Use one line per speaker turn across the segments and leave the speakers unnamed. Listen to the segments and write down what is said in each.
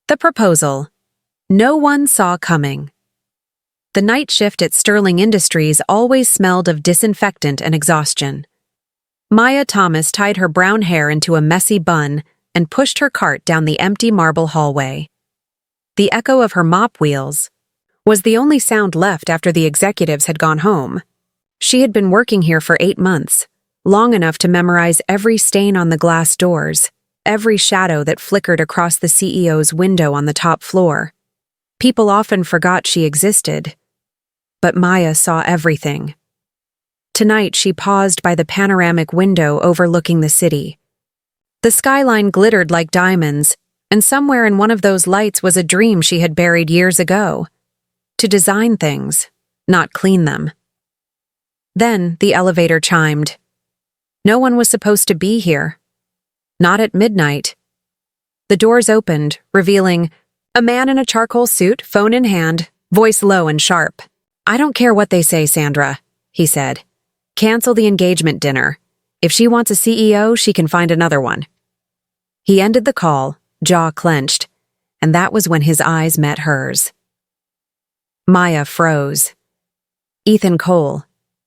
The proposal. No one saw coming. The night shift at Sterling Industries always smelled of disinfectant and exhaustion. Maya Thomas tied her brown hair into a messy bun and pushed her cart down the empty marble hallway. The echo of her mop wheels was the only sound left after the executives had gone home. She had been working here for 8 months, long enough to memorize every stain on the glass doors, every shadow that flickered across the CEO's window on the top floor. People often forgot she existed, but Maya saw everything. Tonight she paused by the panoramic window overlooking the city. The skyline glittered like diamonds, and somewhere in one of those lights was a dream she had buried years ago. To design things, not clean them. Then the elevator chimed. No one was supposed to be here. Not at midnight. The doors opened, revealing a man in a charcoal suit, phone in hand, voice low and sharp. "I don't care what they say, Sandra," he said. "Cancel the engagement dinner. If she wants a CEO, she can find another one." He ended the call, jaw clenched, and that was when his eyes met hers. Maya froze. Ethan Cole,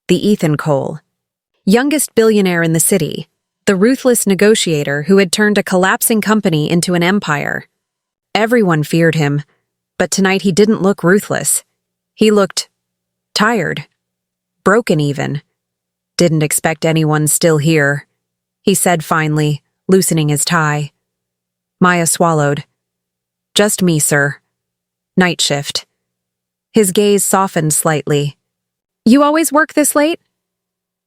the Ethan Cole, youngest billionaire in the city, the ruthless negotiator who had turned a collapsing company into an empire. Everyone feared him, but tonight he didn't look ruthless. He looked tired, broken even. "Didn't expect anyone still here," he said finally, loosening his tie. Maya swallowed. "Just me, sir. Night shift." His gaze softened slightly. "You always work this late?"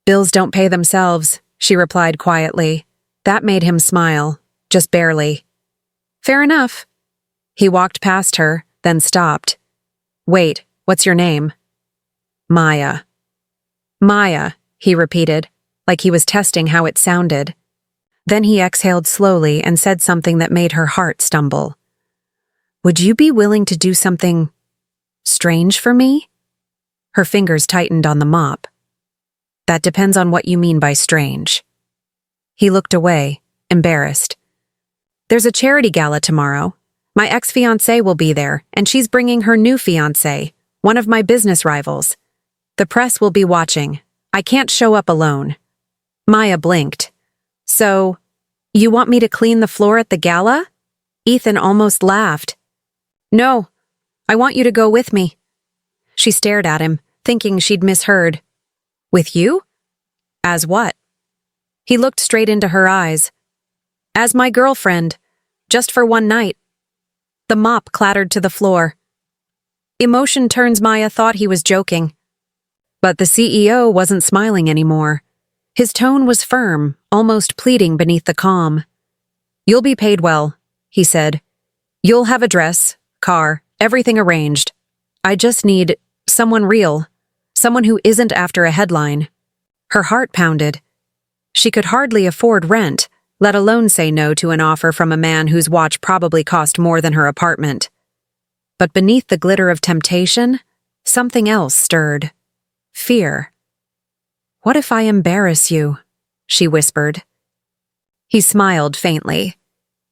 "Bills don't pay themselves," she replied quietly. That made him smile, just barely. "Fair enough." He walked past her, then stopped. "Wait, what's your name?" "Maya." "Maya," he repeated, like he was testing how it sounded. Then he exhaled slowly and said something that made her heart stumble. "Would you be willing to do something strange for me?" Her fingers tightened on the mop. "That depends on what you mean by strange." He looked away, embarrassed. "There's a charity gala tomorrow. My ex-fiancé will be there, and she's bringing her new fiancé, one of my business rivals. The press will be watching. I can't show up alone." Maya blinked. "So, you want me to clean the floor at the gala?" Ethan almost laughed. "No, I want you to go with me." She stared at him, thinking she'd misheard. "With you? As what?" He looked straight into her eyes. "As my girlfriend, just for one night." The mop clattered to the floor. Emotion turns Maya thought he was joking. But the CEO wasn't smiling anymore. His tone was firm, almost pleading beneath the calm. "You'll be paid well," he said. "You'll have a dress, car, everything arranged. I just need someone real, someone who isn't after a headline." Her heart pounded. She could hardly afford rent, let alone say no to an offer from a man whose watch probably cost more than her apartment. But beneath the glitter of temptation, something else stirred. Fear. "What if I embarrass you?" she whispered. He smiled faintly.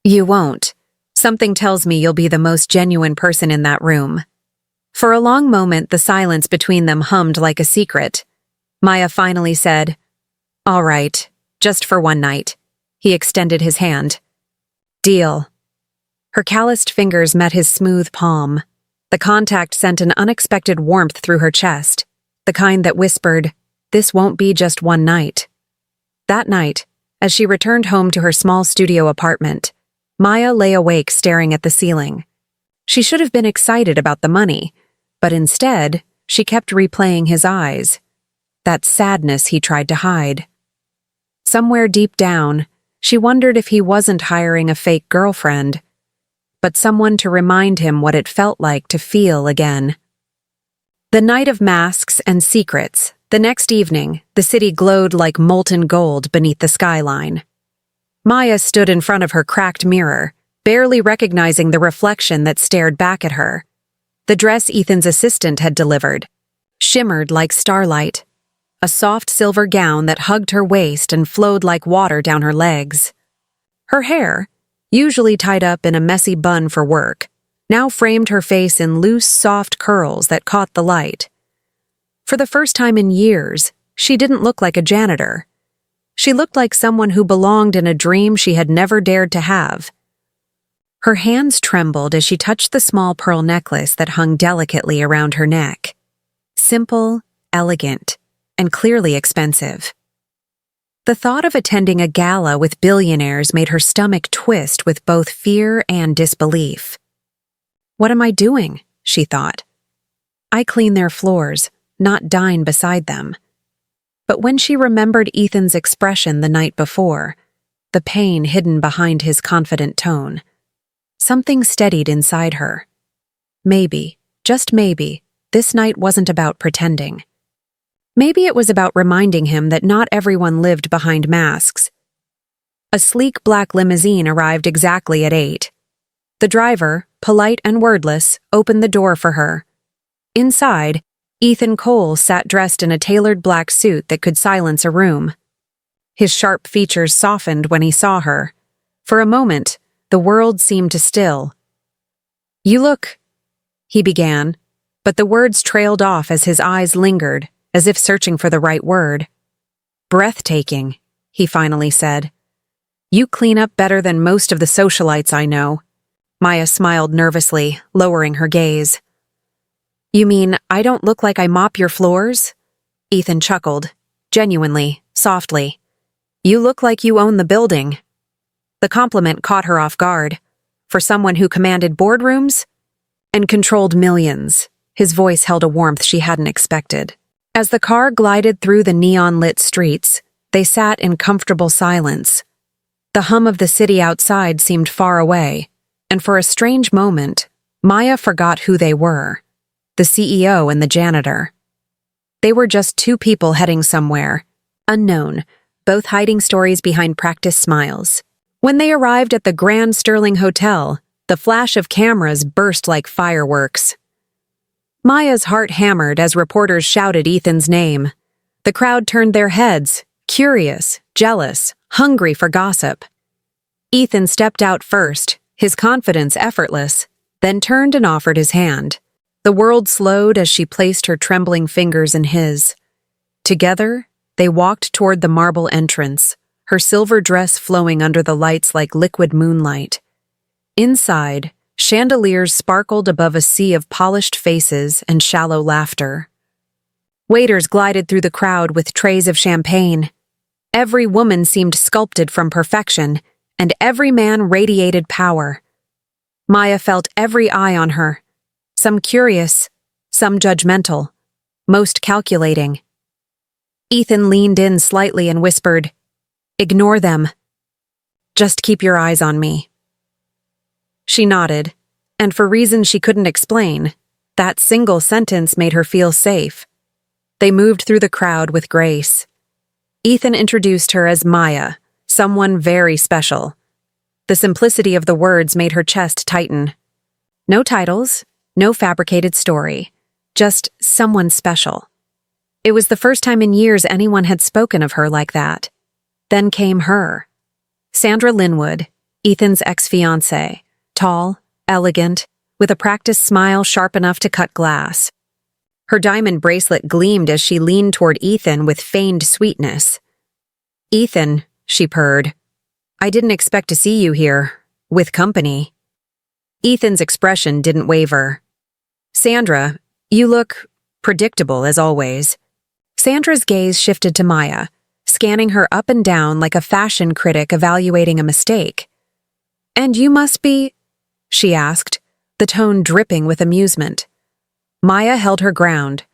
"You won't. Something tells me you'll be the most genuine person in that room." For a long moment, the silence between them hummed like a secret. Maya finally said, "All right, just for one night." He extended his hand. "Deal." Her calloused fingers met his smooth palm. The contact sent an unexpected warmth through her chest, the kind that whispered, "This won't be just one night." That night, as she returned home to her small studio apartment, Maya lay awake staring at the ceiling. She should have been excited about the money, but instead, she kept replaying his eyes, that sadness he tried to hide. Somewhere deep down, she wondered if he wasn't hiring a fake girlfriend, but someone to remind him what it felt like to feel again. The night of masks and secrets, the next evening, the city glowed like molten gold beneath the skyline. Maya stood in front of her cracked mirror, barely recognizing the reflection that stared back at her. The dress Ethan's assistant had delivered shimmered like starlight, a soft silver gown that hugged her waist and flowed like water down her legs. Her hair, usually tied up in a messy bun for work, now framed her face in loose, soft curls that caught the light. For the first time in years, she didn't look like a janitor. She looked like someone who belonged in a dream she had never dared to have. Her hands trembled as she touched the small pearl necklace that hung delicately around her neck. Simple, elegant, and clearly expensive. The thought of attending a gala with billionaires made her stomach twist with both fear and disbelief. "What am I doing?" she thought. "I clean their floors, not dine beside them." But when she remembered Ethan's expression the night before, the pain hidden behind his confident tone, something steadied inside her. Maybe, just maybe, this night wasn't about pretending. Maybe it was about reminding him that not everyone lived behind masks. A sleek black limousine arrived exactly at 8. The driver, polite and wordless, opened the door for her. Inside, Ethan Cole sat dressed in a tailored black suit that could silence a room. His sharp features softened when he saw her. For a moment, the world seemed to still. "You look," he began, but the words trailed off as his eyes lingered, as if searching for the right word. "Breathtaking," he finally said. "You clean up better than most of the socialites I know." Maya smiled nervously, lowering her gaze. "You mean I don't look like I mop your floors?" Ethan chuckled, genuinely, softly. "You look like you own the building." The compliment caught her off guard. For someone who commanded boardrooms and controlled millions, his voice held a warmth she hadn't expected. As the car glided through the neon-lit streets, they sat in comfortable silence. The hum of the city outside seemed far away, and for a strange moment, Maya forgot who they were. The CEO and the janitor. They were just two people heading somewhere, unknown, both hiding stories behind practiced smiles. When they arrived at the Grand Sterling Hotel, the flash of cameras burst like fireworks. Maya's heart hammered as reporters shouted Ethan's name. The crowd turned their heads, curious, jealous, hungry for gossip. Ethan stepped out first, his confidence effortless, then turned and offered his hand. The world slowed as she placed her trembling fingers in his. Together, they walked toward the marble entrance, her silver dress flowing under the lights like liquid moonlight. Inside, chandeliers sparkled above a sea of polished faces and shallow laughter. Waiters glided through the crowd with trays of champagne. Every woman seemed sculpted from perfection, and every man radiated power. Maya felt every eye on her. Some curious, some judgmental, most calculating. Ethan leaned in slightly and whispered, "Ignore them. Just keep your eyes on me." She nodded, and for reasons she couldn't explain, that single sentence made her feel safe. They moved through the crowd with grace. Ethan introduced her as Maya, someone very special. The simplicity of the words made her chest tighten. No titles. No fabricated story, just someone special. It was the first time in years anyone had spoken of her like that. Then came her. Sandra Linwood, Ethan's ex-fiancée, tall, elegant, with a practiced smile sharp enough to cut glass. Her diamond bracelet gleamed as she leaned toward Ethan with feigned sweetness. "Ethan," she purred, "I didn't expect to see you here, with company." Ethan's expression didn't waver. "Sandra, you look predictable as always." Sandra's gaze shifted to Maya, scanning her up and down like a fashion critic evaluating a mistake. "And you must be?" she asked, the tone dripping with amusement. Maya held her ground.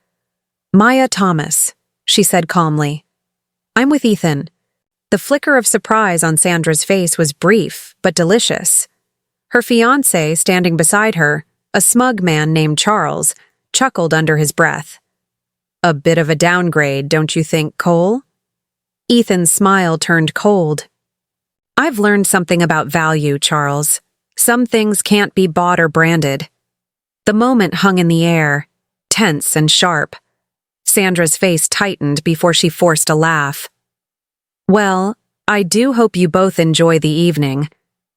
"Maya Thomas," she said calmly. "I'm with Ethan." The flicker of surprise on Sandra's face was brief but delicious. Her fiancé, standing beside her, a smug man named Charles, chuckled under his breath. "A bit of a downgrade, don't you think, Cole?" Ethan's smile turned cold. "I've learned something about value, Charles. Some things can't be bought or branded." The moment hung in the air, tense and sharp. Sandra's face tightened before she forced a laugh. "Well, I do hope you both enjoy the evening.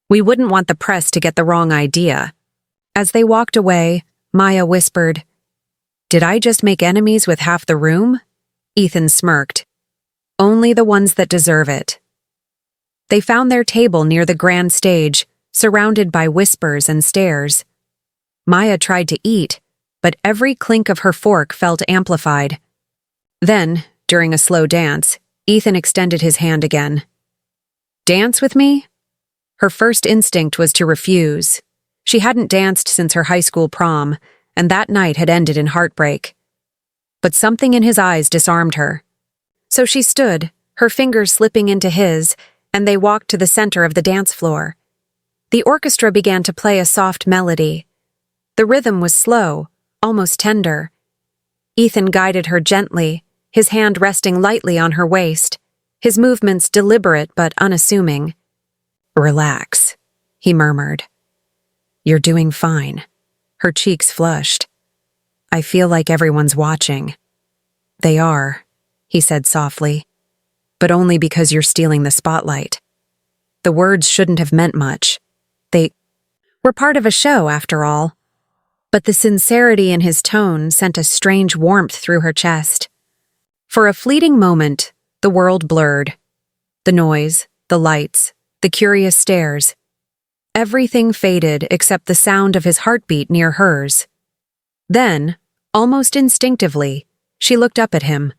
We wouldn't want the press to get the wrong idea. As they walked away, Maya whispered, "Did I just make enemies with half the room?" Ethan smirked. "Only the ones that deserve it." They found their table near the grand stage, surrounded by whispers and stares. Maya tried to eat, but every clink of her fork felt amplified. Then, during a slow dance, Ethan extended his hand again. "Dance with me?" Her first instinct was to refuse. She hadn't danced since her high school prom, and that night had ended in heartbreak. But something in his eyes disarmed her. So she stood, her fingers slipping into his, and they walked to the center of the dance floor. The orchestra began to play a soft melody. The rhythm was slow, almost tender. Ethan guided her gently, his hand resting lightly on her waist, his movements deliberate but unassuming. "Relax," he murmured. "You're doing fine." Her cheeks flushed. "I feel like everyone's watching." "They are," he said softly, "but only because you're stealing the spotlight. The words shouldn't have meant much. They were part of a show, after all." But the sincerity in his tone sent a strange warmth through her chest. For a fleeting moment, the world blurred. The noise, the lights, the curious stares. Everything faded except the sound of his heartbeat near hers. Then, almost instinctively, she looked up at him.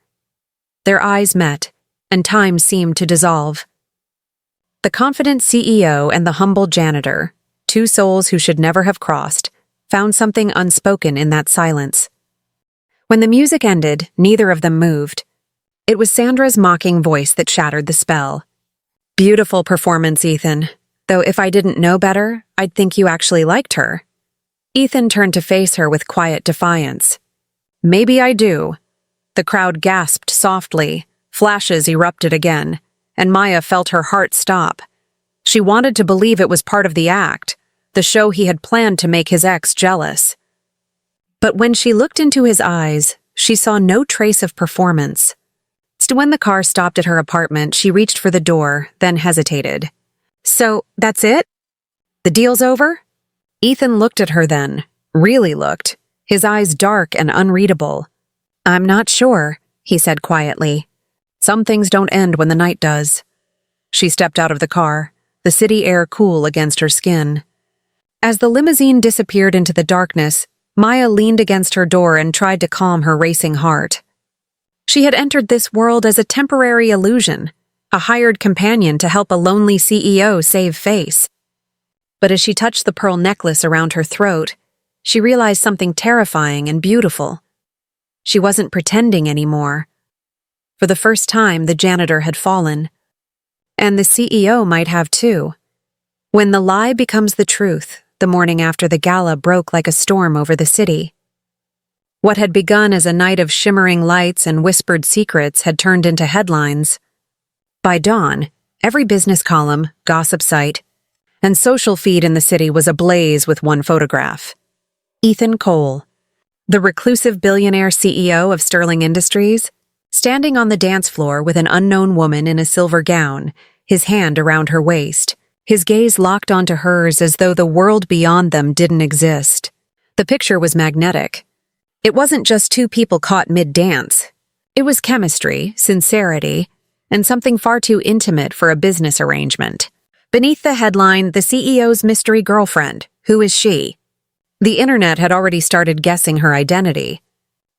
Their eyes met, and time seemed to dissolve. The confident CEO and the humble janitor, two souls who should never have crossed, found something unspoken in that silence. When the music ended, neither of them moved. It was Sandra's mocking voice that shattered the spell. "Beautiful performance, Ethan. Though if I didn't know better, I'd think you actually liked her." Ethan turned to face her with quiet defiance. "Maybe I do." The crowd gasped softly, flashes erupted again, and Maya felt her heart stop. She wanted to believe it was part of the act, the show he had planned to make his ex jealous. But when she looked into his eyes, she saw no trace of performance. When the car stopped at her apartment, she reached for the door, then hesitated. "So, that's it? The deal's over?" Ethan looked at her then, really looked, his eyes dark and unreadable. "I'm not sure," he said quietly. "Some things don't end when the night does." She stepped out of the car, the city air cool against her skin. As the limousine disappeared into the darkness, Maya leaned against her door and tried to calm her racing heart. She had entered this world as a temporary illusion, a hired companion to help a lonely CEO save face. But as she touched the pearl necklace around her throat, she realized something terrifying and beautiful. She wasn't pretending anymore. For the first time, the janitor had fallen. And the CEO might have too. When the lie becomes the truth, the morning after the gala broke like a storm over the city. What had begun as a night of shimmering lights and whispered secrets had turned into headlines. By dawn, every business column, gossip site, and social feed in the city was ablaze with one photograph. Ethan Cole, the reclusive billionaire CEO of Sterling Industries, standing on the dance floor with an unknown woman in a silver gown, his hand around her waist, his gaze locked onto hers as though the world beyond them didn't exist. The picture was magnetic. It wasn't just two people caught mid-dance. It was chemistry, sincerity, and something far too intimate for a business arrangement. Beneath the headline, "The CEO's mystery girlfriend. Who is she?" The internet had already started guessing her identity.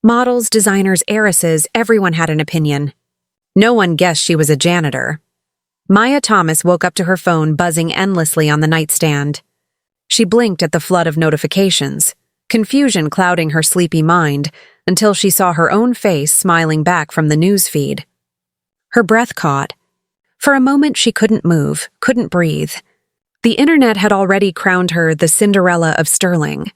Models, designers, heiresses, everyone had an opinion. No one guessed she was a janitor. Maya Thomas woke up to her phone buzzing endlessly on the nightstand. She blinked at the flood of notifications, confusion clouding her sleepy mind, until she saw her own face smiling back from the news feed. Her breath caught. For a moment she couldn't move, couldn't breathe. The internet had already crowned her the Cinderella of Sterling.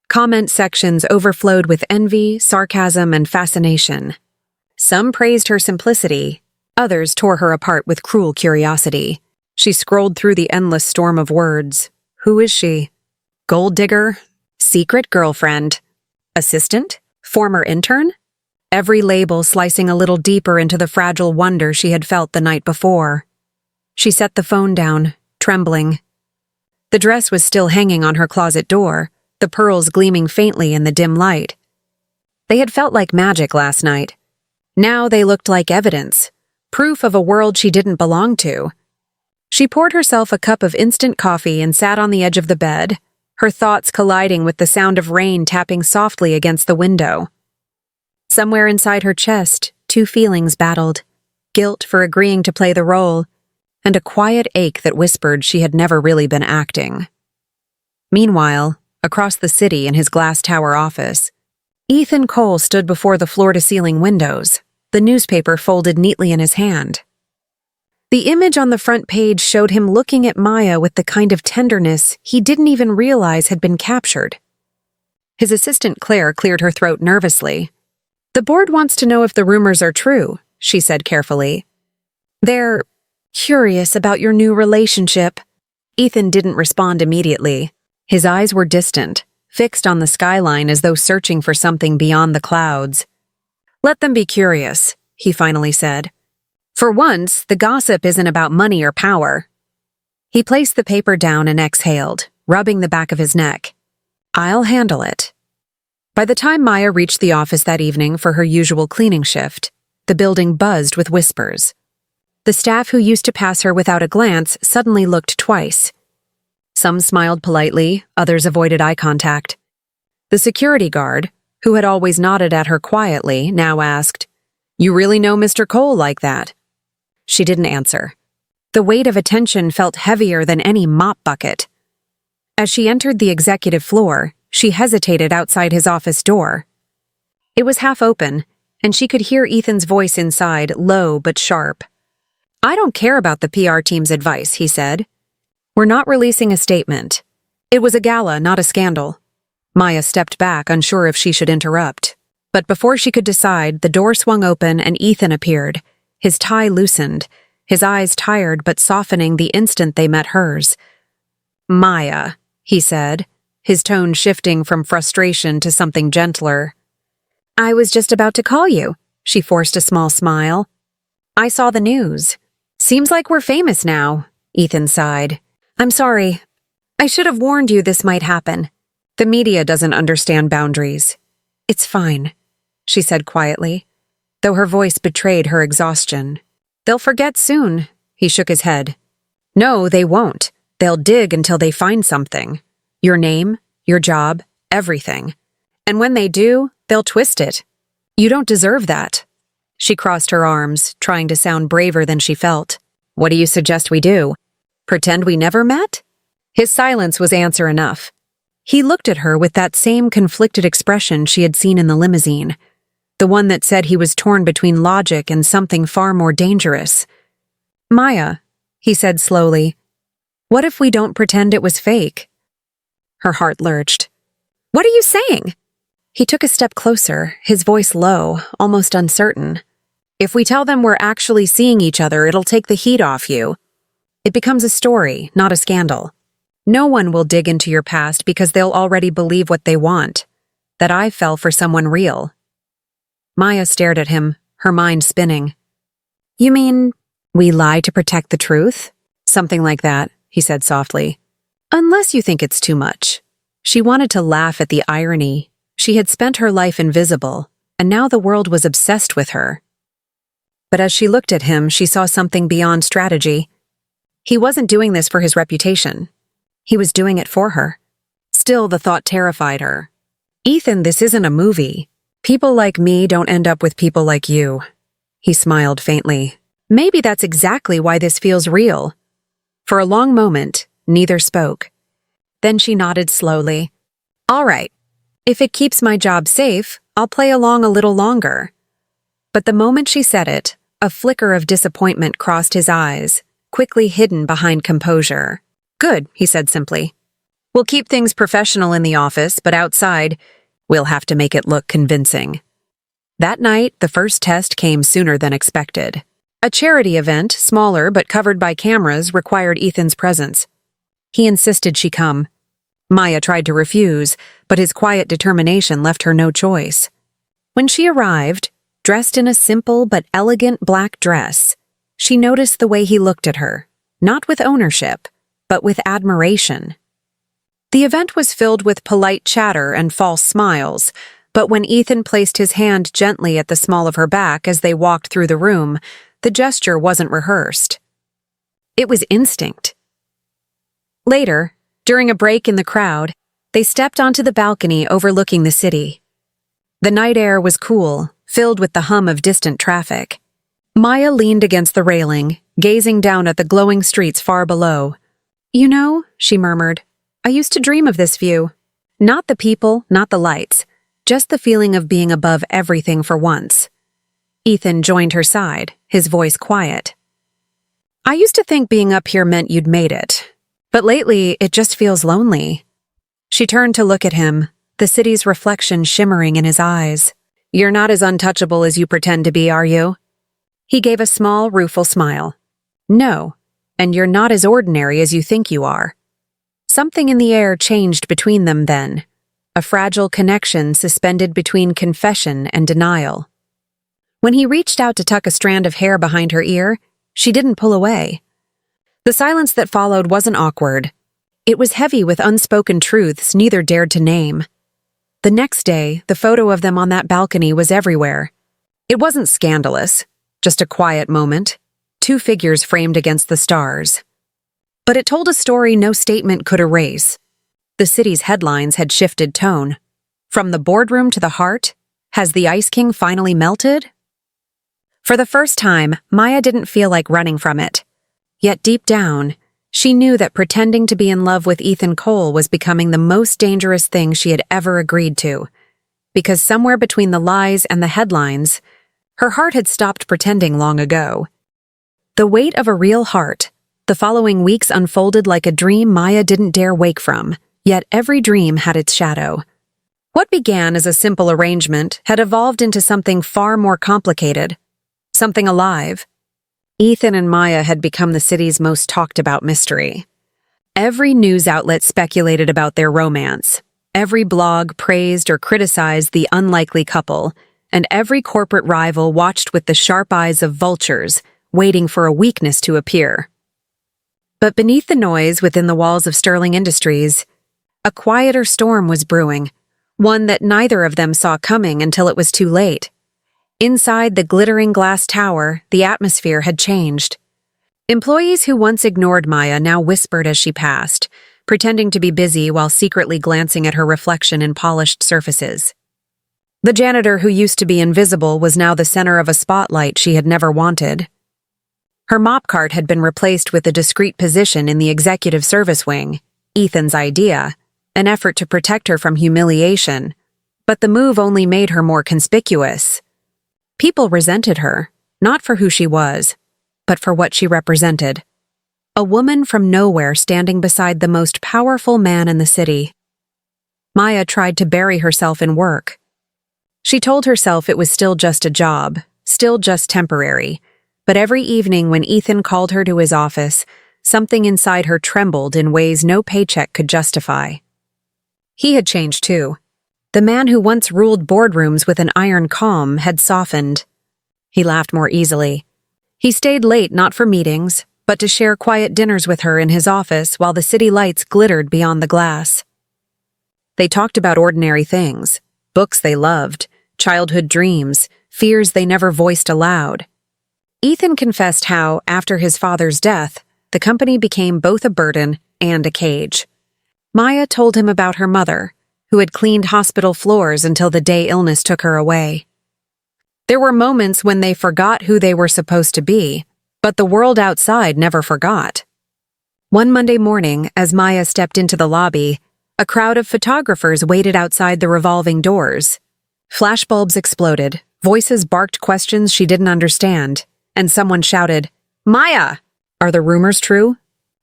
Comment sections overflowed with envy, sarcasm, and fascination. Some praised her simplicity, others tore her apart with cruel curiosity. She scrolled through the endless storm of words. Who is she? Gold digger? Secret girlfriend? Assistant? Former intern? Every label slicing a little deeper into the fragile wonder she had felt the night before. She set the phone down, trembling. The dress was still hanging on her closet door, the pearls gleaming faintly in the dim light. They had felt like magic last night. Now they looked like evidence, proof of a world she didn't belong to. She poured herself a cup of instant coffee and sat on the edge of the bed, her thoughts colliding with the sound of rain tapping softly against the window. Somewhere inside her chest, two feelings battled: guilt for agreeing to play the role, and a quiet ache that whispered she had never really been acting. Meanwhile, across the city in his glass tower office, Ethan Cole stood before the floor-to-ceiling windows, the newspaper folded neatly in his hand. The image on the front page showed him looking at Maya with the kind of tenderness he didn't even realize had been captured. His assistant Claire cleared her throat nervously. "The board wants to know if the rumors are true," she said carefully. "They're curious about your new relationship." Ethan didn't respond immediately. His eyes were distant, fixed on the skyline as though searching for something beyond the clouds. "Let them be curious," he finally said. "For once, the gossip isn't about money or power." He placed the paper down and exhaled, rubbing the back of his neck. "I'll handle it." By the time Maya reached the office that evening for her usual cleaning shift, the building buzzed with whispers. The staff who used to pass her without a glance suddenly looked twice. Some smiled politely, others avoided eye contact. The security guard, who had always nodded at her quietly, now asked, "You really know Mr. Cole like that?" She didn't answer. The weight of attention felt heavier than any mop bucket. As she entered the executive floor, she hesitated outside his office door. It was half open, and she could hear Ethan's voice inside, low but sharp. "I don't care about the PR team's advice," he said. "We're not releasing a statement. It was a gala, not a scandal." Maya stepped back, unsure if she should interrupt. But before she could decide, the door swung open and Ethan appeared. His tie loosened, his eyes tired but softening the instant they met hers. "Maya," he said, his tone shifting from frustration to something gentler. "I was just about to call you." She forced a small smile. "I saw the news. Seems like we're famous now," Ethan sighed. "I'm sorry. I should have warned you this might happen. The media doesn't understand boundaries." "It's fine," she said quietly, though her voice betrayed her exhaustion. "They'll forget soon," he shook his head. "No, they won't. They'll dig until they find something. Your name, your job, everything. And when they do, they'll twist it. You don't deserve that." She crossed her arms, trying to sound braver than she felt. "What do you suggest we do? Pretend we never met?" His silence was answer enough. He looked at her with that same conflicted expression she had seen in the limousine, the one that said he was torn between logic and something far more dangerous. "Maya," he said slowly, "what if we don't pretend it was fake?" Her heart lurched. "What are you saying?" He took a step closer, his voice low, almost uncertain. "If we tell them we're actually seeing each other, it'll take the heat off you. It becomes a story, not a scandal. No one will dig into your past because they'll already believe what they want, that I fell for someone real." Maya stared at him, her mind spinning. "You mean we lie to protect the truth?" "Something like that," he said softly. "Unless you think it's too much." She wanted to laugh at the irony. She had spent her life invisible, and now the world was obsessed with her. But as she looked at him, she saw something beyond strategy. He wasn't doing this for his reputation. He was doing it for her. Still, the thought terrified her. "Ethan, this isn't a movie. People like me don't end up with people like you." He smiled faintly. "Maybe that's exactly why this feels real." For a long moment, neither spoke. Then she nodded slowly. "All right. If it keeps my job safe, I'll play along a little longer." But the moment she said it, a flicker of disappointment crossed his eyes, quickly hidden behind composure. "Good," he said simply. "We'll keep things professional in the office, but outside, we'll have to make it look convincing." That night, the first test came sooner than expected. A charity event, smaller but covered by cameras, required Ethan's presence. He insisted she come. Maya tried to refuse, but his quiet determination left her no choice. When she arrived, dressed in a simple but elegant black dress, she noticed the way he looked at her, not with ownership, but with admiration. The event was filled with polite chatter and false smiles, but when Ethan placed his hand gently at the small of her back as they walked through the room, the gesture wasn't rehearsed. It was instinct. Later, during a break in the crowd, they stepped onto the balcony overlooking the city. The night air was cool, filled with the hum of distant traffic. Maya leaned against the railing, gazing down at the glowing streets far below. "You know," she murmured, "I used to dream of this view. Not the people, not the lights, just the feeling of being above everything for once." Ethan joined her side, his voice quiet. "I used to think being up here meant you'd made it, but lately it just feels lonely." She turned to look at him, the city's reflection shimmering in his eyes. "You're not as untouchable as you pretend to be, are you?" He gave a small, rueful smile. "No, and you're not as ordinary as you think you are." Something in the air changed between them then, a fragile connection suspended between confession and denial. When he reached out to tuck a strand of hair behind her ear, she didn't pull away. The silence that followed wasn't awkward. It was heavy with unspoken truths neither dared to name. The next day, the photo of them on that balcony was everywhere. It wasn't scandalous, just a quiet moment, two figures framed against the stars. But it told a story no statement could erase. The city's headlines had shifted tone. From the boardroom to the heart, has the Ice King finally melted? For the first time, Maya didn't feel like running from it. Yet deep down, she knew that pretending to be in love with Ethan Cole was becoming the most dangerous thing she had ever agreed to. Because somewhere between the lies and the headlines, her heart had stopped pretending long ago. The weight of a real heart. The following weeks unfolded like a dream Maya didn't dare wake from, yet every dream had its shadow. What began as a simple arrangement had evolved into something far more complicated, something alive. Ethan and Maya had become the city's most talked-about mystery. Every news outlet speculated about their romance. Every blog praised or criticized the unlikely couple, and every corporate rival watched with the sharp eyes of vultures, waiting for a weakness to appear. But beneath the noise within the walls of Sterling Industries, a quieter storm was brewing, one that neither of them saw coming until it was too late. Inside the glittering glass tower, the atmosphere had changed. Employees who once ignored Maya now whispered as she passed, pretending to be busy while secretly glancing at her reflection in polished surfaces. The janitor who used to be invisible was now the center of a spotlight she had never wanted. Her mop cart had been replaced with a discreet position in the executive service wing, Ethan's idea, an effort to protect her from humiliation. But the move only made her more conspicuous. People resented her, not for who she was, but for what she represented. A woman from nowhere standing beside the most powerful man in the city. Maya tried to bury herself in work. She told herself it was still just a job, still just temporary. But every evening when Ethan called her to his office, something inside her trembled in ways no paycheck could justify. He had changed too. The man who once ruled boardrooms with an iron calm had softened. He laughed more easily. He stayed late not for meetings, but to share quiet dinners with her in his office while the city lights glittered beyond the glass. They talked about ordinary things, books they loved, childhood dreams, fears they never voiced aloud. Ethan confessed how, after his father's death, the company became both a burden and a cage. Maya told him about her mother, who had cleaned hospital floors until the day illness took her away. There were moments when they forgot who they were supposed to be, but the world outside never forgot. One Monday morning, as Maya stepped into the lobby, a crowd of photographers waited outside the revolving doors. Flashbulbs exploded, voices barked questions she didn't understand, and someone shouted, "Maya! Are the rumors true?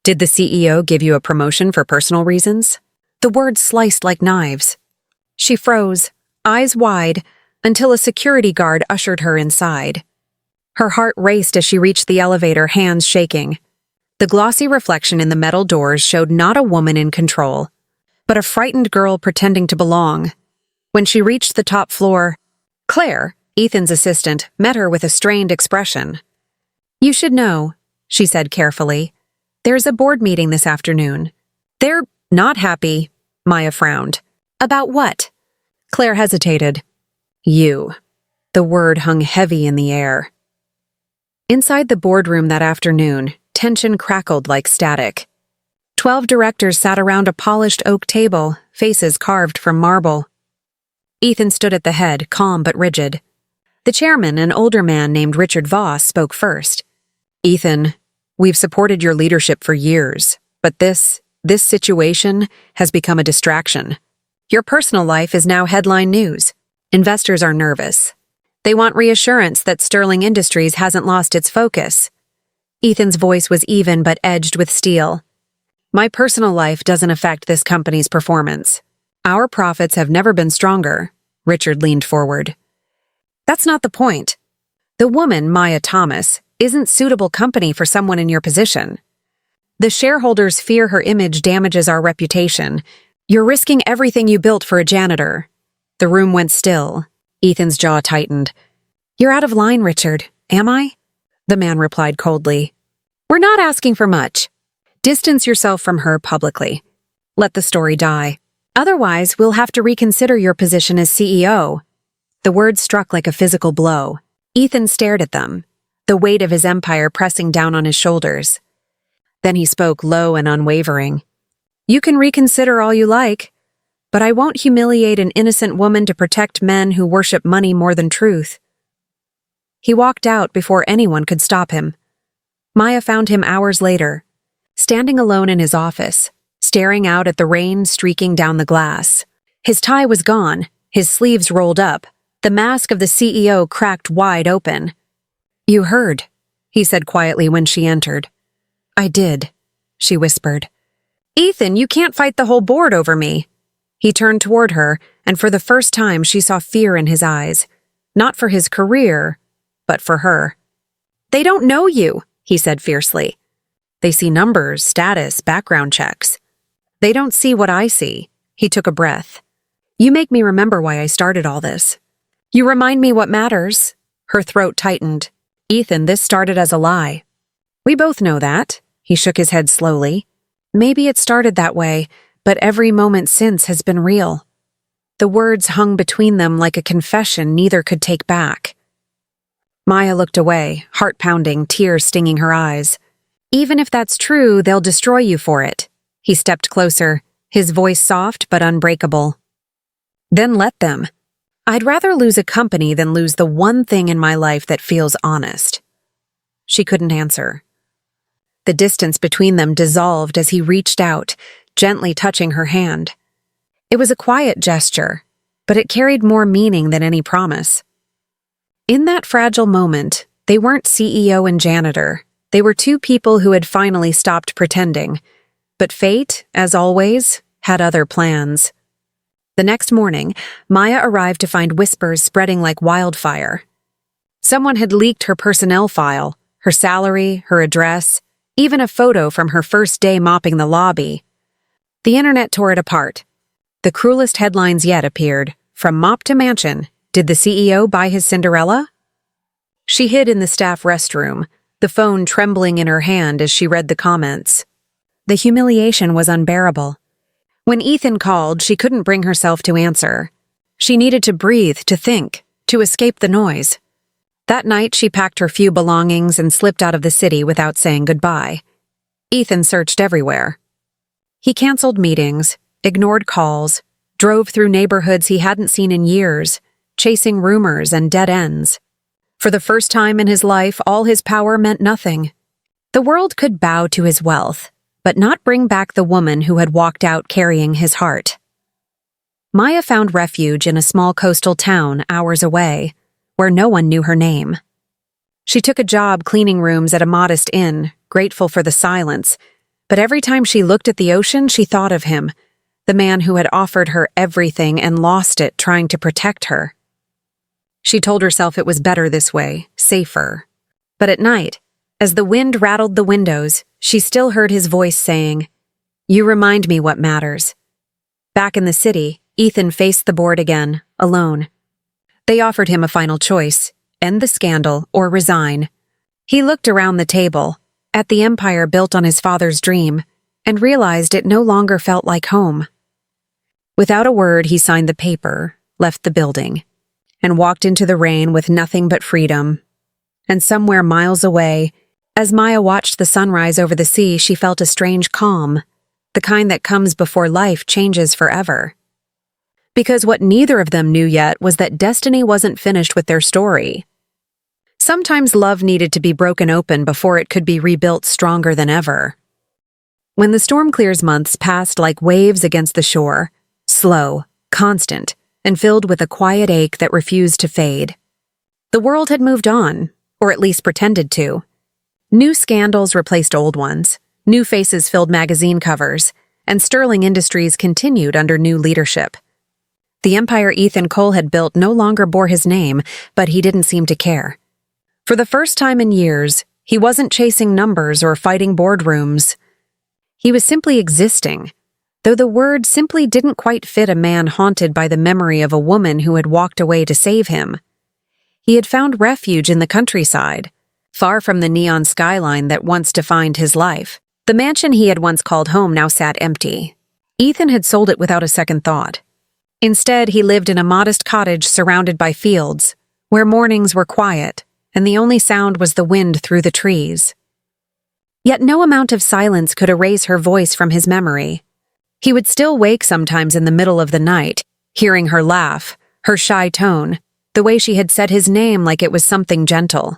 Did the CEO give you a promotion for personal reasons?" The words sliced like knives. She froze, eyes wide, until a security guard ushered her inside. Her heart raced as she reached the elevator, hands shaking. The glossy reflection in the metal doors showed not a woman in control, but a frightened girl pretending to belong. When she reached the top floor, Claire, Ethan's assistant, met her with a strained expression. "You should know," she said carefully. There's a board meeting this afternoon. They're not happy, Maya frowned. About what? Claire hesitated. You. The word hung heavy in the air. Inside the boardroom that afternoon, tension crackled like static. 12 directors sat around a polished oak table, faces carved from marble. Ethan stood at the head, calm but rigid. The chairman, an older man named Richard Voss, spoke first. Ethan, we've supported your leadership for years, but this situation has become a distraction. Your personal life is now headline news. Investors are nervous. They want reassurance that Sterling Industries hasn't lost its focus. Ethan's voice was even but edged with steel. My personal life doesn't affect this company's performance. Our profits have never been stronger. Richard leaned forward. That's not the point. The woman, Maya Thomas, isn't suitable company for someone in your position. The shareholders fear her image damages our reputation. You're risking everything you built for a janitor. The room went still. Ethan's jaw tightened. You're out of line, Richard. Am I? The man replied coldly. We're not asking for much. Distance yourself from her publicly. Let the story die. Otherwise, we'll have to reconsider your position as CEO. The words struck like a physical blow. Ethan stared at them, the weight of his empire pressing down on his shoulders. Then he spoke low and unwavering. You can reconsider all you like, but I won't humiliate an innocent woman to protect men who worship money more than truth. He walked out before anyone could stop him. Maya found him hours later, standing alone in his office, staring out at the rain streaking down the glass. His tie was gone, his sleeves rolled up, the mask of the CEO cracked wide open. You heard, he said quietly when she entered. I did, she whispered. Ethan, you can't fight the whole board over me. He turned toward her, and for the first time she saw fear in his eyes. Not for his career, but for her. They don't know you, he said fiercely. They see numbers, status, background checks. They don't see what I see. He took a breath. You make me remember why I started all this. You remind me what matters. Her throat tightened. Ethan, this started as a lie. We both know that. He shook his head slowly. Maybe it started that way, but every moment since has been real. The words hung between them like a confession neither could take back. Maya looked away, heart pounding, tears stinging her eyes. Even if that's true, they'll destroy you for it. He stepped closer, his voice soft but unbreakable. Then let them. I'd rather lose a company than lose the one thing in my life that feels honest. She couldn't answer. The distance between them dissolved as he reached out, gently touching her hand. It was a quiet gesture, but it carried more meaning than any promise. In that fragile moment, they weren't CEO and janitor. They were two people who had finally stopped pretending. But fate, as always, had other plans. The next morning, Maya arrived to find whispers spreading like wildfire. Someone had leaked her personnel file, her salary, her address, even a photo from her first day mopping the lobby. The internet tore it apart. The cruelest headlines yet appeared. From mop to mansion, did the CEO buy his Cinderella? She hid in the staff restroom, the phone trembling in her hand as she read the comments. The humiliation was unbearable. When Ethan called, she couldn't bring herself to answer. She needed to breathe, to think, to escape the noise. That night, she packed her few belongings and slipped out of the city without saying goodbye. Ethan searched everywhere. He canceled meetings, ignored calls, drove through neighborhoods he hadn't seen in years, chasing rumors and dead ends. For the first time in his life, all his power meant nothing. The world could bow to his wealth, but not bring back the woman who had walked out carrying his heart. Maya found refuge in a small coastal town hours away, where no one knew her name. She took a job cleaning rooms at a modest inn, grateful for the silence, but every time she looked at the ocean, she thought of him, the man who had offered her everything and lost it trying to protect her. She told herself it was better this way, safer. But at night, as the wind rattled the windows, she still heard his voice saying, "You remind me what matters." Back in the city, Ethan faced the board again, alone. They offered him a final choice, end the scandal or resign. He looked around the table. at the empire built on his father's dream and realized it no longer felt like home. Without a word, he signed the paper, left the building, and walked into the rain with nothing but freedom. And somewhere miles away, as Maya watched the sunrise over the sea, she felt a strange calm, the kind that comes before life changes forever. Because what neither of them knew yet was that destiny wasn't finished with their story. Sometimes love needed to be broken open before it could be rebuilt stronger than ever. When the storm clears, months passed like waves against the shore, slow, constant, and filled with a quiet ache that refused to fade. The world had moved on, or at least pretended to. New scandals replaced old ones, new faces filled magazine covers, and Sterling Industries continued under new leadership. The empire Ethan Cole had built no longer bore his name, but he didn't seem to care. For the first time in years, he wasn't chasing numbers or fighting boardrooms. He was simply existing, though the word simply didn't quite fit a man haunted by the memory of a woman who had walked away to save him. He had found refuge in the countryside, far from the neon skyline that once defined his life. The mansion he had once called home now sat empty. Ethan had sold it without a second thought. Instead, he lived in a modest cottage surrounded by fields, where mornings were quiet, and the only sound was the wind through the trees. Yet no amount of silence could erase her voice from his memory. He would still wake sometimes in the middle of the night, hearing her laugh, her shy tone, the way she had said his name like it was something gentle.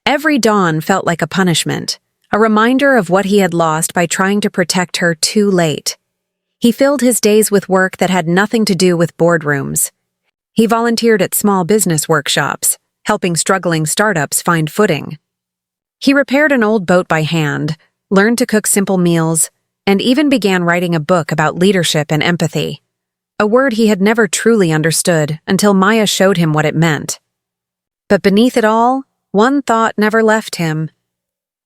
Every dawn felt like a punishment, a reminder of what he had lost by trying to protect her too late. He filled his days with work that had nothing to do with boardrooms. He volunteered at small business workshops, helping struggling startups find footing. He repaired an old boat by hand, learned to cook simple meals, and even began writing a book about leadership and empathy, a word he had never truly understood until Maya showed him what it meant. But beneath it all, one thought never left him.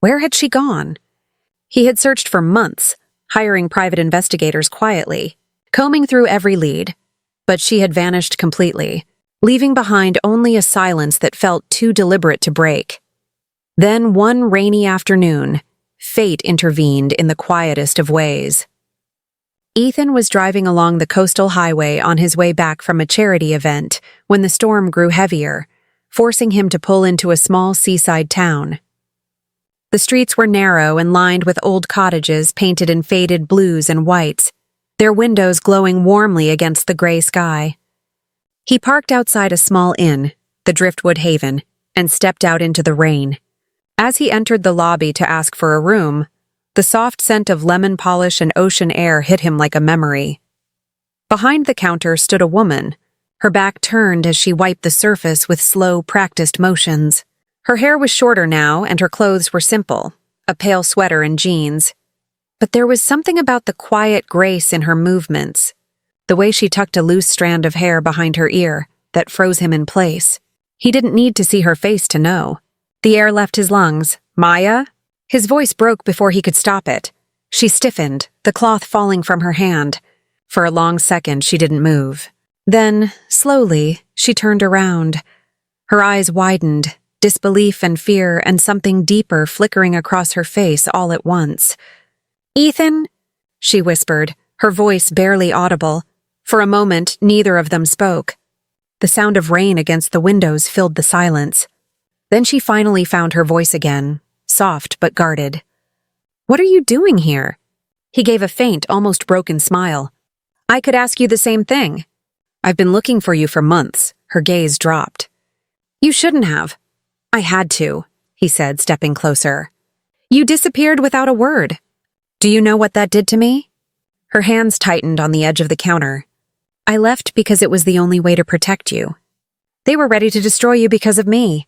Where had she gone? He had searched for months, hiring private investigators quietly, combing through every lead, but she had vanished completely, leaving behind only a silence that felt too deliberate to break. Then one rainy afternoon, fate intervened in the quietest of ways. Ethan was driving along the coastal highway on his way back from a charity event when the storm grew heavier, forcing him to pull into a small seaside town. The streets were narrow and lined with old cottages painted in faded blues and whites, their windows glowing warmly against the gray sky. He parked outside a small inn, the Driftwood Haven, and stepped out into the rain. As he entered the lobby to ask for a room, the soft scent of lemon polish and ocean air hit him like a memory. Behind the counter stood a woman, her back turned as she wiped the surface with slow, practiced motions. Her hair was shorter now, and her clothes were simple, a pale sweater and jeans. But there was something about the quiet grace in her movements, the way she tucked a loose strand of hair behind her ear, that froze him in place. He didn't need to see her face to know. The air left his lungs. "Maya?" His voice broke before he could stop it. She stiffened, the cloth falling from her hand. For a long second, she didn't move. Then, slowly, she turned around. Her eyes widened, disbelief and fear and something deeper flickering across her face all at once. "Ethan?" she whispered, her voice barely audible. For a moment, neither of them spoke. The sound of rain against the windows filled the silence. Then she finally found her voice again, soft but guarded. "What are you doing here?" He gave a faint, almost broken smile. "I could ask you the same thing." "I've been looking for you for months." Her gaze dropped. "You shouldn't have." "I had to," he said, stepping closer. "You disappeared without a word. Do you know what that did to me?" Her hands tightened on the edge of the counter. "I left because it was the only way to protect you. They were ready to destroy you because of me.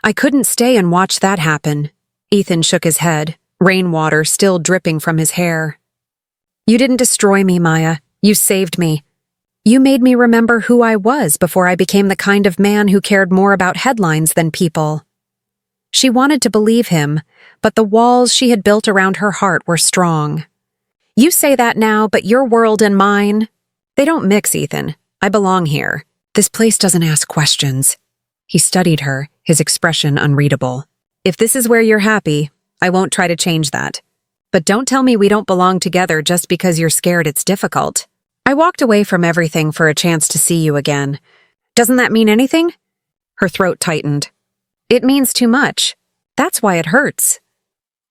I couldn't stay and watch that happen." Ethan shook his head, rainwater still dripping from his hair. "You didn't destroy me, Maya. You saved me. You made me remember who I was before I became the kind of man who cared more about headlines than people." She wanted to believe him, but the walls she had built around her heart were strong. "You say that now, but your world and mine, they don't mix, Ethan. I belong here. This place doesn't ask questions." He studied her, his expression unreadable. "If this is where you're happy, I won't try to change that. But don't tell me we don't belong together just because you're scared it's difficult. I walked away from everything for a chance to see you again. Doesn't that mean anything? Her throat tightened. It means too much. That's why it hurts.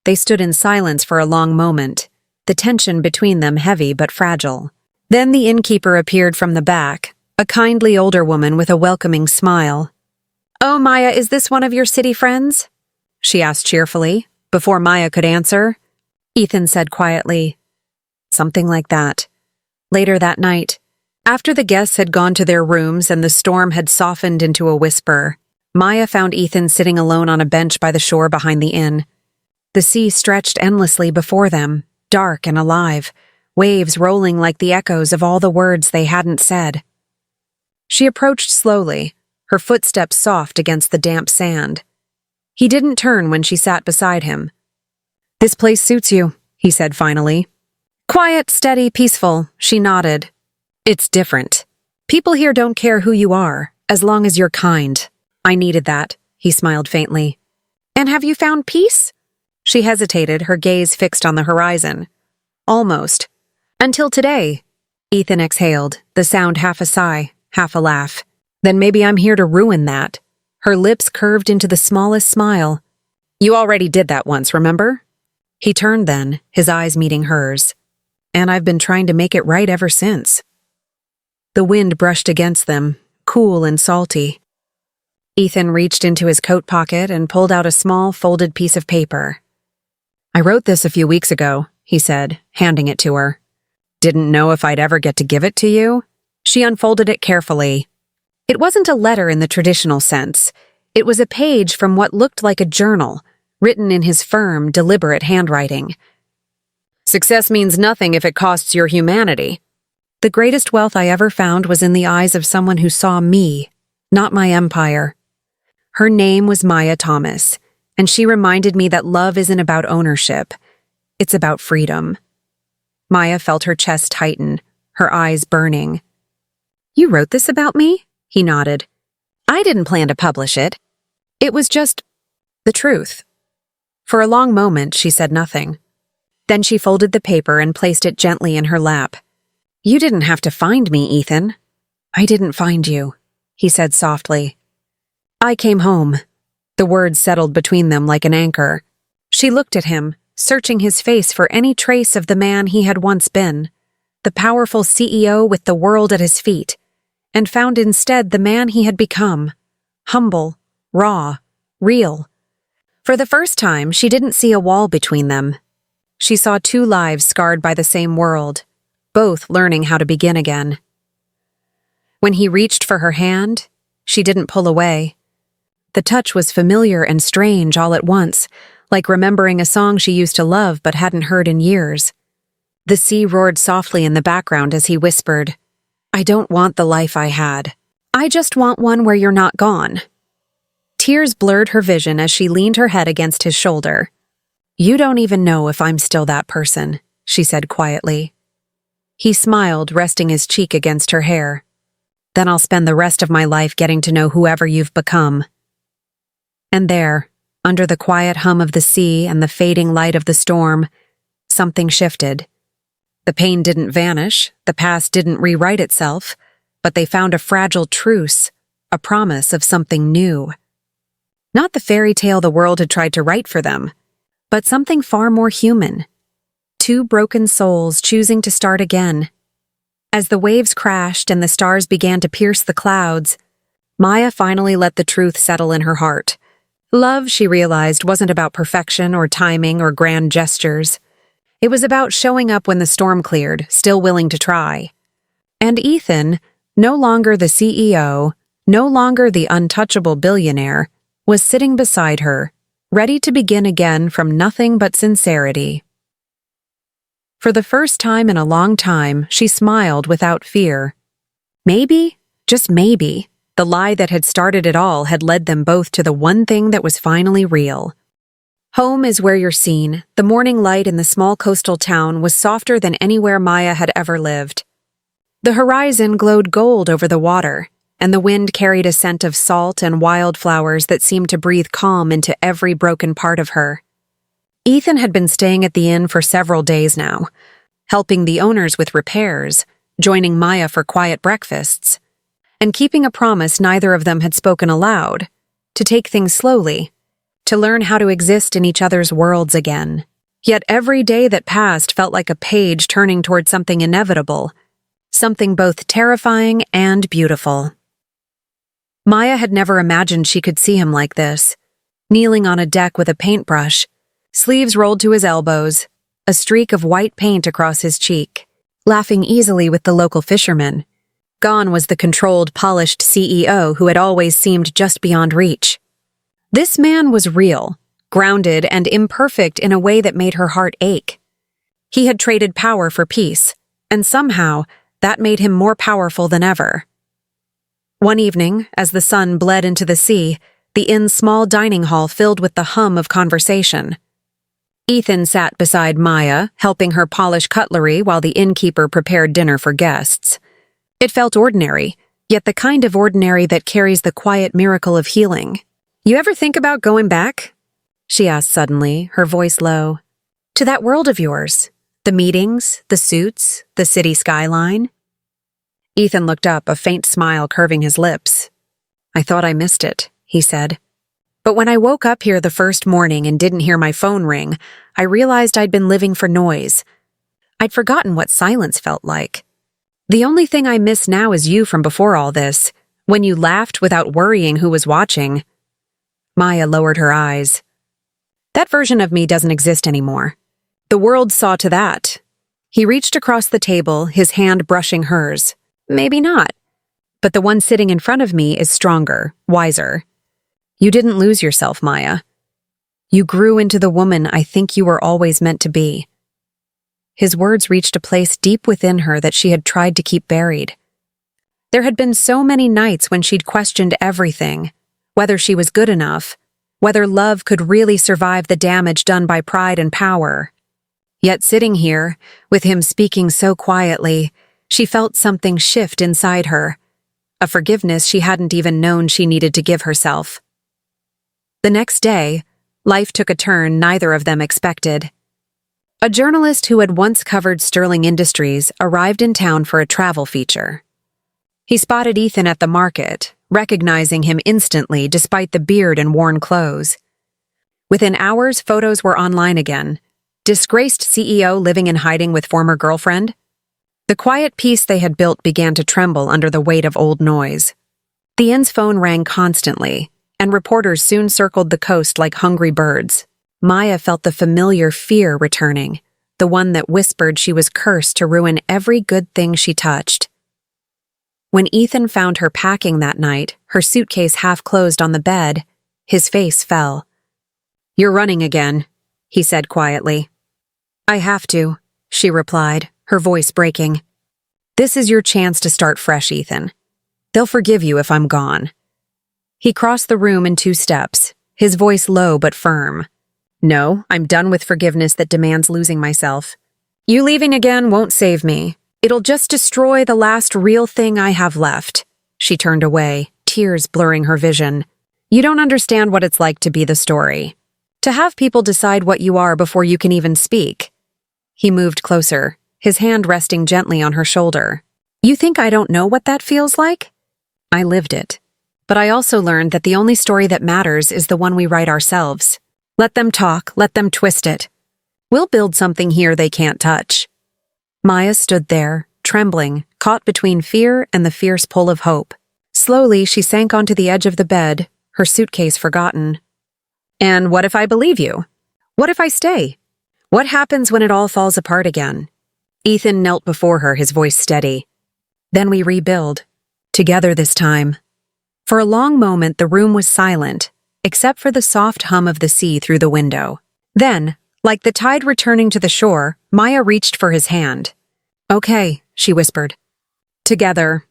They stood in silence for a long moment, the tension between them heavy but fragile. Then the innkeeper appeared from the back, a kindly older woman with a welcoming smile. "Oh, Maya, is this one of your city friends?" she asked cheerfully, before Maya could answer. Ethan said quietly, "Something like that." Later that night, after the guests had gone to their rooms and the storm had softened into a whisper, Maya found Ethan sitting alone on a bench by the shore behind the inn. The sea stretched endlessly before them, dark and alive, waves rolling like the echoes of all the words they hadn't said. She approached slowly, her footsteps soft against the damp sand. He didn't turn when she sat beside him. "This place suits you," he said finally. "Quiet, steady, peaceful," she nodded. "It's different. People here don't care who you are, as long as you're kind." "I needed that," he smiled faintly. "And have you found peace?" She hesitated, her gaze fixed on the horizon. "Almost. Until today." Ethan exhaled, the sound half a sigh, half a laugh. "Then maybe I'm here to ruin that." Her lips curved into the smallest smile. "You already did that once, remember?" He turned then, his eyes meeting hers. "And I've been trying to make it right ever since." The wind brushed against them, cool and salty. Ethan reached into his coat pocket and pulled out a small, folded piece of paper. "I wrote this a few weeks ago," he said, handing it to her. "Didn't know if I'd ever get to give it to you." She unfolded it carefully. It wasn't a letter in the traditional sense. It was a page from what looked like a journal, written in his firm, deliberate handwriting. "Success means nothing if it costs your humanity. The greatest wealth I ever found was in the eyes of someone who saw me, not my empire." Her name was Maya Thomas, and she reminded me that love isn't about ownership. It's about freedom. Maya felt her chest tighten, her eyes burning. "You wrote this about me?" He nodded. "I didn't plan to publish it. It was just the truth." For a long moment, she said nothing. Then she folded the paper and placed it gently in her lap. "You didn't have to find me, Ethan." "I didn't find you," he said softly. "I came home." The words settled between them like an anchor. She looked at him, searching his face for any trace of the man he had once been, the powerful CEO with the world at his feet, and found instead the man he had become, humble, raw, real. For the first time, she didn't see a wall between them. She saw two lives scarred by the same world, both learning how to begin again. When he reached for her hand, she didn't pull away. The touch was familiar and strange all at once, like remembering a song she used to love but hadn't heard in years. The sea roared softly in the background as he whispered, "I don't want the life I had. I just want one where you're not gone." Tears blurred her vision as she leaned her head against his shoulder. "You don't even know if I'm still that person," she said quietly. He smiled, resting his cheek against her hair. "Then I'll spend the rest of my life getting to know whoever you've become." And there, under the quiet hum of the sea and the fading light of the storm, something shifted. The pain didn't vanish, the past didn't rewrite itself, but they found a fragile truce, a promise of something new. Not the fairy tale the world had tried to write for them, but something far more human. Two broken souls choosing to start again. As the waves crashed and the stars began to pierce the clouds, Maya finally let the truth settle in her heart. Love, she realized, wasn't about perfection or timing or grand gestures. It was about showing up when the storm cleared, still willing to try. And Ethan, no longer the CEO, no longer the untouchable billionaire, was sitting beside her, ready to begin again from nothing but sincerity. For the first time in a long time, she smiled without fear. Maybe, just maybe, the lie that had started it all had led them both to the one thing that was finally real. Home is where you're seen. The morning light in the small coastal town was softer than anywhere Maya had ever lived. The horizon glowed gold over the water, and the wind carried a scent of salt and wildflowers that seemed to breathe calm into every broken part of her. Ethan had been staying at the inn for several days now, helping the owners with repairs, joining Maya for quiet breakfasts, and keeping a promise neither of them had spoken aloud, to take things slowly, to learn how to exist in each other's worlds again. Yet every day that passed felt like a page turning toward something inevitable, something both terrifying and beautiful. Maya had never imagined she could see him like this, kneeling on a deck with a paintbrush, sleeves rolled to his elbows, a streak of white paint across his cheek, laughing easily with the local fishermen. Gone was the controlled, polished CEO who had always seemed just beyond reach. This man was real, grounded and imperfect in a way that made her heart ache. He had traded power for peace, and somehow that made him more powerful than ever. One evening, as the sun bled into the sea, the inn's small dining hall filled with the hum of conversation. Ethan sat beside Maya, helping her polish cutlery while the innkeeper prepared dinner for guests. It felt ordinary, yet the kind of ordinary that carries the quiet miracle of healing. "You ever think about going back?" she asked suddenly, her voice low. "To that world of yours? The meetings, the suits, the city skyline?" Ethan looked up, a faint smile curving his lips. "I thought I missed it," he said. "But when I woke up here the first morning and didn't hear my phone ring, I realized I'd been living for noise. I'd forgotten what silence felt like. The only thing I miss now is you from before all this, when you laughed without worrying who was watching." Maya lowered her eyes. "That version of me doesn't exist anymore. The world saw to that." He reached across the table, his hand brushing hers. "Maybe not. But the one sitting in front of me is stronger, wiser. You didn't lose yourself, Maya. You grew into the woman I think you were always meant to be." His words reached a place deep within her that she had tried to keep buried. There had been so many nights when she'd questioned everything, whether she was good enough, whether love could really survive the damage done by pride and power. Yet sitting here, with him speaking so quietly, she felt something shift inside her, a forgiveness she hadn't even known she needed to give herself. The next day, life took a turn neither of them expected. A journalist who had once covered Sterling Industries arrived in town for a travel feature. He spotted Ethan at the market, recognizing him instantly despite the beard and worn clothes. Within hours, photos were online again. Disgraced CEO living in hiding with former girlfriend? The quiet peace they had built began to tremble under the weight of old noise. The inn's phone rang constantly, and reporters soon circled the coast like hungry birds. Maya felt the familiar fear returning, the one that whispered she was cursed to ruin every good thing she touched. When Ethan found her packing that night, her suitcase half closed on the bed, his face fell. "You're running again," he said quietly. "I have to," she replied, her voice breaking. "This is your chance to start fresh, Ethan. They'll forgive you if I'm gone." He crossed the room in 2 steps, his voice low but firm. "No, I'm done with forgiveness that demands losing myself. You leaving again won't save me. It'll just destroy the last real thing I have left." She turned away, tears blurring her vision. "You don't understand what it's like to be the story. To have people decide what you are before you can even speak." He moved closer, his hand resting gently on her shoulder. "You think I don't know what that feels like? I lived it. But I also learned that the only story that matters is the one we write ourselves. Let them talk, let them twist it. We'll build something here they can't touch." Maya stood there, trembling, caught between fear and the fierce pull of hope. Slowly, she sank onto the edge of the bed, her suitcase forgotten. "And what if I believe you? What if I stay? What happens when it all falls apart again?" Ethan knelt before her, his voice steady. "Then we rebuild. Together this time." For a long moment, the room was silent, except for the soft hum of the sea through the window. Then, like the tide returning to the shore, Maya reached for his hand. "Okay," she whispered. "Together."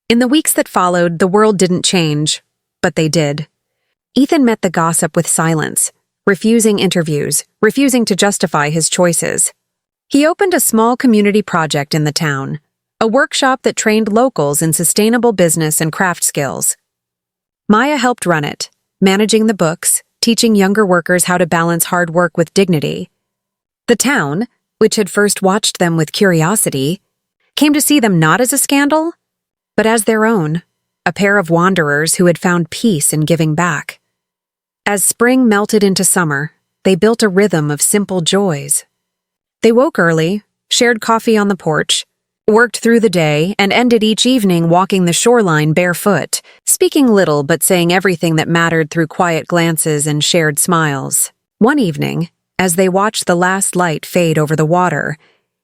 In the weeks that followed, the world didn't change, but they did. Ethan met the gossip with silence, refusing interviews, refusing to justify his choices. He opened a small community project in the town, a workshop that trained locals in sustainable business and craft skills. Maya helped run it, managing the books, teaching younger workers how to balance hard work with dignity. The town, which had first watched them with curiosity, came to see them not as a scandal, but as their own, a pair of wanderers who had found peace in giving back. As spring melted into summer, they built a rhythm of simple joys. They woke early, shared coffee on the porch, worked through the day, and ended each evening walking the shoreline barefoot, speaking little but saying everything that mattered through quiet glances and shared smiles. One evening, as they watched the last light fade over the water,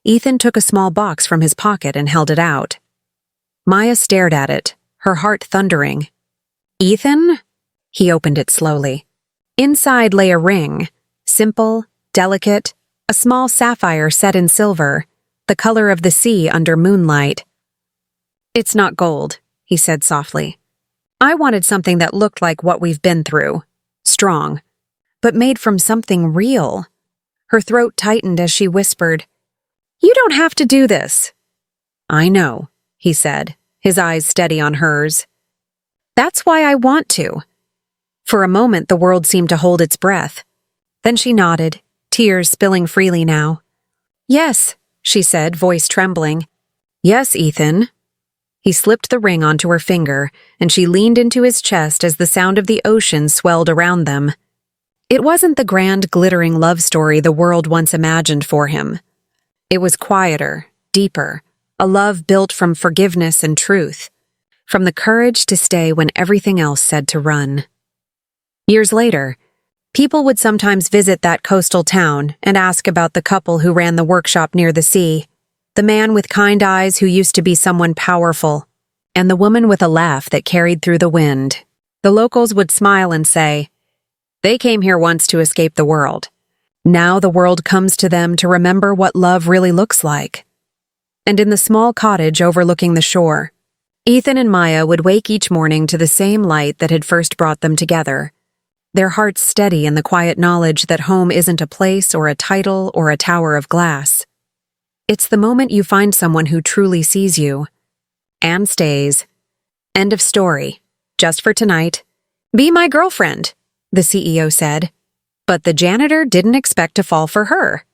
Ethan took a small box from his pocket and held it out. Maya stared at it, her heart thundering. "Ethan?" He opened it slowly. Inside lay a ring, simple, delicate, a small sapphire set in silver, the color of the sea under moonlight. "It's not gold," he said softly. "I wanted something that looked like what we've been through, strong, but made from something real." Her throat tightened as she whispered, "You don't have to do this." "I know," he said, his eyes steady on hers. "That's why I want to." For a moment the world seemed to hold its breath. Then she nodded, tears spilling freely now. "Yes," she said, voice trembling. "Yes, Ethan." He slipped the ring onto her finger, and she leaned into his chest as the sound of the ocean swelled around them. It wasn't the grand, glittering love story the world once imagined for him. It was quieter, deeper, a love built from forgiveness and truth, from the courage to stay when everything else said to run. Years later, people would sometimes visit that coastal town and ask about the couple who ran the workshop near the sea, the man with kind eyes who used to be someone powerful, and the woman with a laugh that carried through the wind. The locals would smile and say, "They came here once to escape the world. Now the world comes to them to remember what love really looks like." And in the small cottage overlooking the shore, Ethan and Maya would wake each morning to the same light that had first brought them together, their hearts steady in the quiet knowledge that home isn't a place or a title or a tower of glass. It's the moment you find someone who truly sees you and stays. End of story. Just for tonight. "Be my girlfriend," the CEO said. But the janitor didn't expect to fall for her.